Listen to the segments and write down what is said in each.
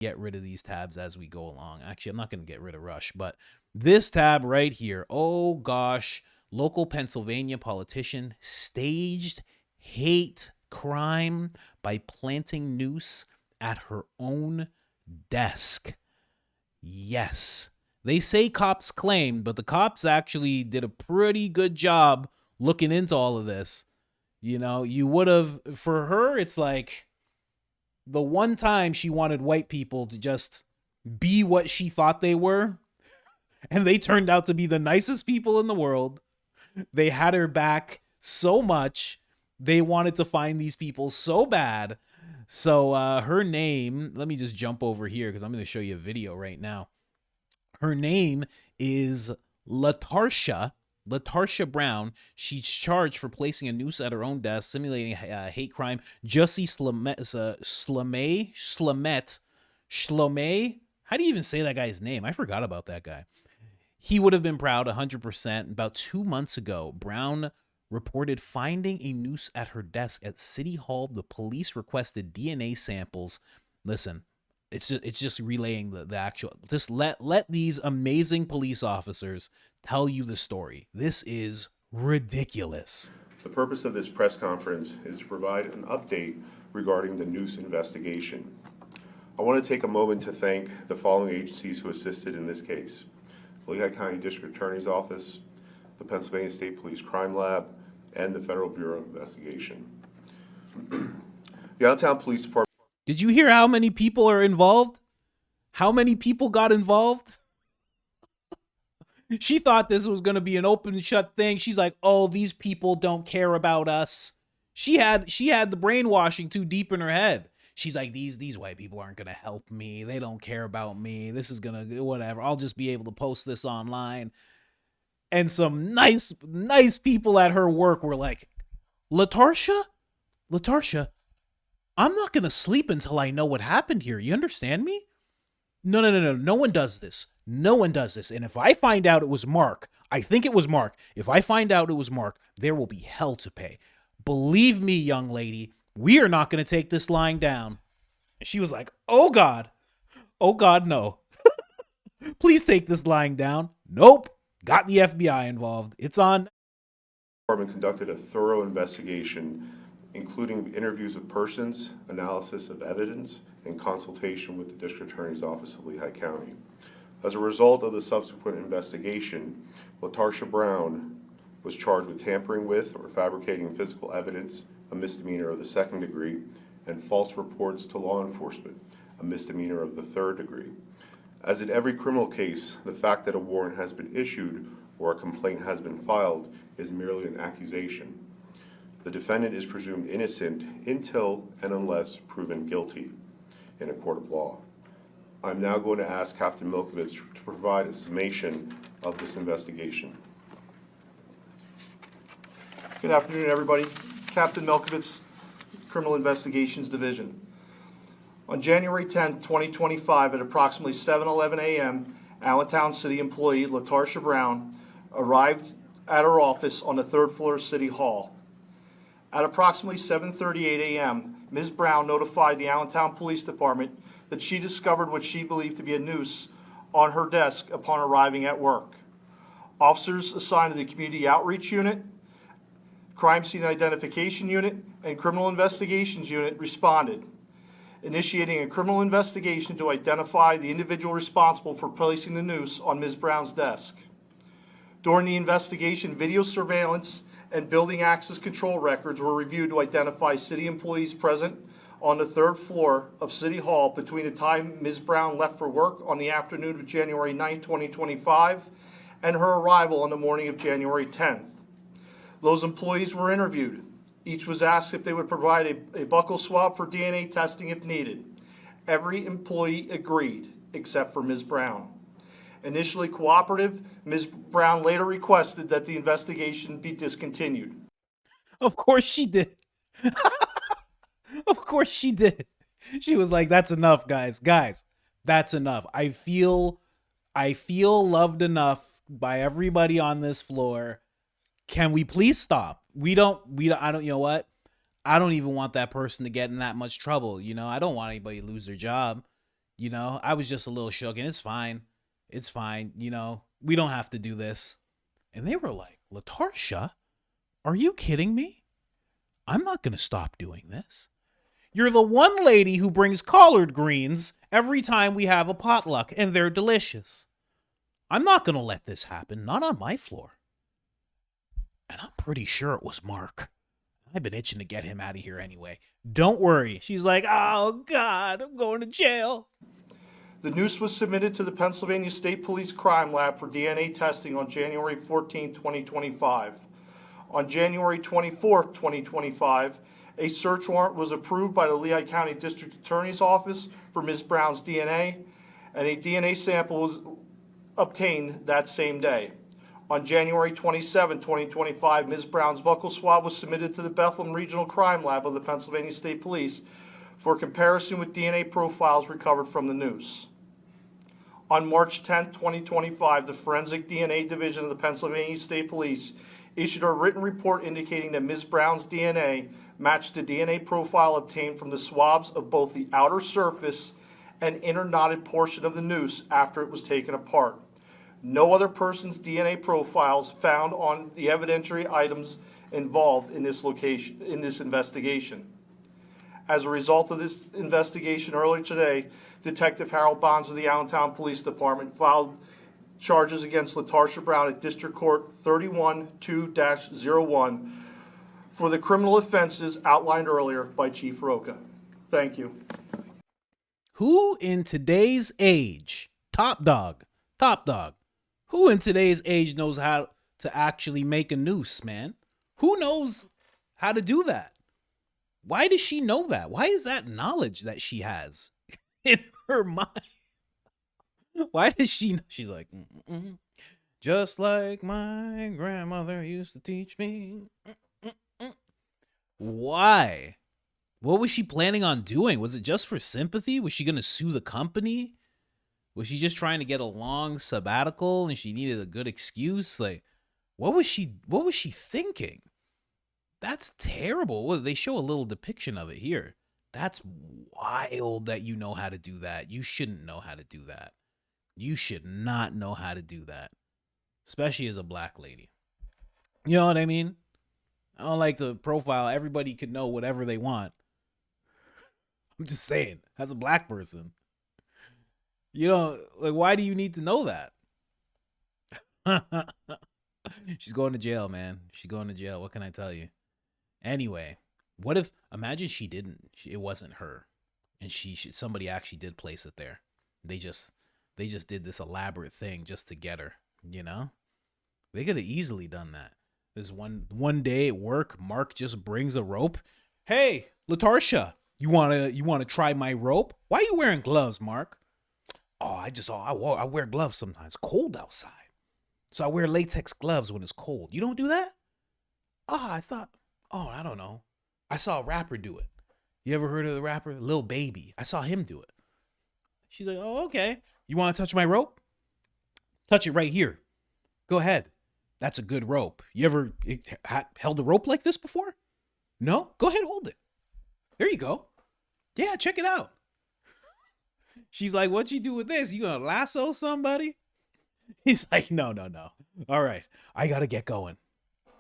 get rid of these tabs as we go along. Actually, I'm not going to get rid of Rush, but this tab right here. Oh gosh, local Pennsylvania politician staged hate crime by planting noose at her own desk. Yes. They say cops claimed, but the cops actually did a pretty good job looking into all of this. You know, you would have, for her, it's like the one time she wanted white people to just be what she thought they were, and they turned out to be the nicest people in the world. They had her back so much. They wanted to find these people so bad. So her name, let me just jump over here because I'm going to show you a video right now. Her name is Latarsha Brown. She's charged for placing a noose at her own desk, simulating hate crime. Jussie Shlomé. How do you even say that guy's name? I forgot about that guy. He would have been proud 100%. About 2 months ago, Brown reported finding a noose at her desk at City Hall. The police requested DNA samples. Listen, it's just relaying the actual. Just let these amazing police officers tell you the story. This is ridiculous. The purpose of this press conference is to provide an update regarding the noose investigation. I want to take a moment to thank the following agencies who assisted in this case: Lehigh County District Attorney's Office, the Pennsylvania State Police Crime Lab, and the Federal Bureau of Investigation. The Allentown Police Department. Did you hear how many people are involved? How many people got involved? She thought this was going to be an open and shut thing. She's like, oh, these people don't care about us. She had the brainwashing too deep in her head. She's like, these white people aren't going to help me. They don't care about me. This is going to, whatever. I'll just be able to post this online. And some nice people at her work were like, Latarsha, I'm not going to sleep until I know what happened here. You understand me? No. No one does this. No one does this. And if I find out it was Mark, I think it was Mark. If I find out it was Mark, there will be hell to pay. Believe me, young lady, we are not going to take this lying down. And she was like, oh God, no. Please take this lying down. Nope. Got the FBI involved. It's on. The department conducted a thorough investigation, including interviews of persons, analysis of evidence, and consultation with the District Attorney's Office of Lehigh County. As a result of the subsequent investigation, Latarsha Brown was charged with tampering with or fabricating physical evidence, a misdemeanor of the 2nd degree, and false reports to law enforcement, a misdemeanor of the 3rd degree. As in every criminal case, the fact that a warrant has been issued or a complaint has been filed is merely an accusation. The defendant is presumed innocent until and unless proven guilty in a court of law. I'm now going to ask Captain Milkovich to provide a summation of this investigation. Good afternoon, everybody. Captain Milkovich, Criminal Investigations Division. On January 10, 2025, at approximately 7:11 a.m., Allentown City employee Latarsha Brown arrived at her office on the 3rd floor of City Hall. At approximately 7:38 a.m., Ms. Brown notified the Allentown Police Department that she discovered what she believed to be a noose on her desk upon arriving at work. Officers assigned to the Community Outreach Unit, Crime Scene Identification Unit, and Criminal Investigations Unit responded, initiating a criminal investigation to identify the individual responsible for placing the noose on Ms. Brown's desk. During the investigation, video surveillance and building access control records were reviewed to identify city employees present on the 3rd floor of City Hall between the time Ms. Brown left for work on the afternoon of January 9, 2025, and her arrival on the morning of January 10th. Those employees were interviewed. Each was asked if they would provide a buccal swab for DNA testing if needed. Every employee agreed, except for Ms. Brown. Initially cooperative, Ms. Brown later requested that the investigation be discontinued. Of course she did. Of course she did. She was like, that's enough, guys. Guys, that's enough. I feel loved enough by everybody on this floor. Can we please stop? I don't, you know what? I don't even want that person to get in that much trouble. You know, I don't want anybody to lose their job. You know, I was just a little shook, and it's fine. It's fine. You know, we don't have to do this. And they were like, Latarsha, are you kidding me? I'm not going to stop doing this. You're the one lady who brings collard greens every time we have a potluck, and they're delicious. I'm not going to let this happen, not on my floor. And I'm pretty sure it was Mark. I've been itching to get him out of here anyway. Don't worry. She's like, oh, God, I'm going to jail. The noose was submitted to the Pennsylvania State Police Crime Lab for DNA testing on January 14, 2025. On January 24, 2025, a search warrant was approved by the Lehigh County District Attorney's Office for Ms. Brown's DNA, and a DNA sample was obtained that same day. On January 27, 2025, Ms. Brown's buccal swab was submitted to the Bethlehem Regional Crime Lab of the Pennsylvania State Police for comparison with DNA profiles recovered from the noose. On March 10, 2025, the Forensic DNA Division of the Pennsylvania State Police issued a written report indicating that Ms. Brown's DNA matched the DNA profile obtained from the swabs of both the outer surface and inner knotted portion of the noose after it was taken apart. No other person's DNA profiles found on the evidentiary items involved in this investigation. As a result of this investigation earlier today, Detective Harold Bonds of the Allentown Police Department filed charges against Latarsha Brown at District Court 31-2-01 for the criminal offenses outlined earlier by Chief Roca. Thank you. Who in today's age, top dog, who in today's age knows how to actually make a noose, man? Who knows how to do that? Why does she know that? Why is that knowledge that she has in her mind? Why does she? She's like, just like my grandmother used to teach me. Why? What was she planning on doing? Was it just for sympathy? Was she going to sue the company? Was she just trying to get a long sabbatical and she needed a good excuse? Like, what was she thinking? That's terrible. Well, they show a little depiction of it here. That's wild that you know how to do that. You shouldn't know how to do that. You should not know how to do that, especially as a black lady. You know what I mean? I don't like the profile. Everybody could know whatever they want. I'm just saying, as a black person, you know, like, why do you need to know that? She's going to jail, man. She's going to jail. What can I tell you? Anyway, what if, imagine she didn't, it wasn't her, and somebody actually did place it there. They just did this elaborate thing just to get her, you know? They could have easily done that. This one day at work, Mark just brings a rope. Hey, Latarsha, you wanna try my rope? Why are you wearing gloves, Mark? Oh, I wear gloves sometimes. It's cold outside. So I wear latex gloves when it's cold. You don't do that? I don't know. I saw a rapper do it. You ever heard of the rapper Lil Baby? I saw him do it. She's like, oh, okay. You want to touch my rope? Touch it right here. Go ahead. That's a good rope. You ever held a rope like this before? No? Go ahead, hold it. There you go. Yeah, check it out. She's like, what'd you do with this? You gonna lasso somebody? He's like, no. All right, I gotta get going.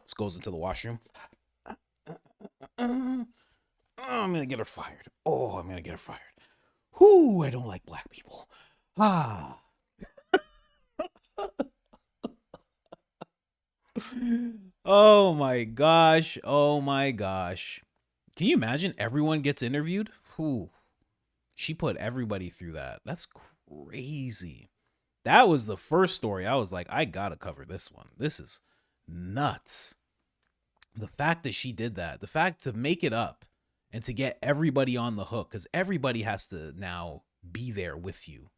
This goes into the washroom. I'm gonna get her fired. Oh, I'm gonna get her fired. Whoo, I don't like black people. Oh my gosh. Can you imagine everyone gets interviewed? Whew. She put everybody through that. That's crazy. That was the first story. I was like, I gotta cover this one. This is nuts. The fact that she did that, the fact to make it up and to get everybody on the hook, because everybody has to now be there with you.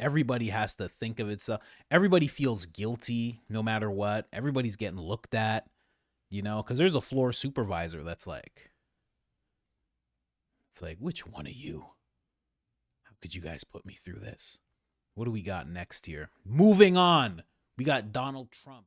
Everybody has to think of itself. Everybody feels guilty no matter what. Everybody's getting looked at, you know, because there's a floor supervisor that's like, it's like, which one of you? How could you guys put me through this? What do we got next here? Moving on. We got Donald Trump.